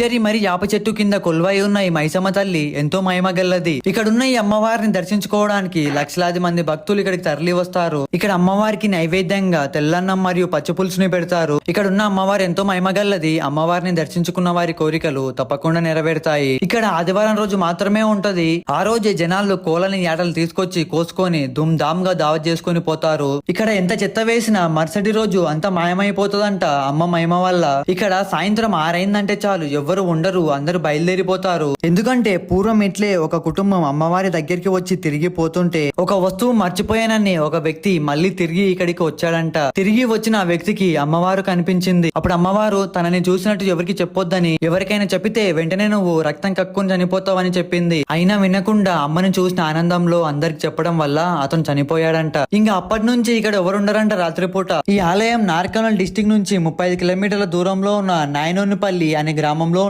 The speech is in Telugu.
జరి మరి యాప చెట్టు కింద కొలువై ఉన్న ఈ మైసమ్మ తల్లి ఎంతో మహిమగల్లది. ఇక్కడున్న ఈ అమ్మవారిని దర్శించుకోవడానికి లక్షలాది మంది భక్తులు ఇక్కడికి తరలి వస్తారు. ఇక్కడ అమ్మవారికి నైవేద్యంగా తెల్లన్నం మరియు పచ్చి పులుసుని పెడతారు. ఇక్కడున్న అమ్మవారు ఎంతో మహిమగల్లది. అమ్మవారిని దర్శించుకున్న వారి కోరికలు తప్పకుండా నెరవేరుతాయి. ఇక్కడ ఆదివారం రోజు మాత్రమే ఉంటది. ఆ రోజే జనాలు కోలని యాటలు తీసుకొచ్చి కోసుకొని దుమ్ దామ్ గా దావత్ చేసుకుని పోతారు. ఇక్కడ ఎంత చెత్త వేసినా మరుసటి రోజు అంత మాయమైపోతుందంట అమ్మ మహిమ వల్ల. ఇక్కడ సాయంత్రం 6 అయిందంటే చాలు ఎవ్వరు ఉండరు, అందరూ బయలుదేరిపోతారు. ఎందుకంటే పూర్వం ఇట్లే ఒక కుటుంబం అమ్మవారి దగ్గరికి వచ్చి తిరిగి పోతుంటే ఒక వస్తువు మర్చిపోయానని ఒక వ్యక్తి మళ్ళీ తిరిగి ఇక్కడికి వచ్చాడంట. తిరిగి వచ్చిన ఆ వ్యక్తికి అమ్మవారు కనిపించింది. అప్పుడు అమ్మవారు తనని చూసినట్టు ఎవరికి చెప్పొద్దని, ఎవరికైనా చెప్పితే వెంటనే నువ్వు రక్తం కక్కుని చనిపోతావని చెప్పింది. అయినా వినకుండా అమ్మని చూసిన ఆనందంలో అందరికి చెప్పడం వల్ల అతను చనిపోయాడంట. ఇంకా అప్పటి నుంచి ఇక్కడ ఎవరుండరంట రాత్రిపూట. ఈ ఆలయం నార్కర్నూల్ డిస్టిక్ నుంచి 35 కిలోమీటర్ల దూరంలో ఉన్న నాయనోనిపల్లి అనే గ్రామంలో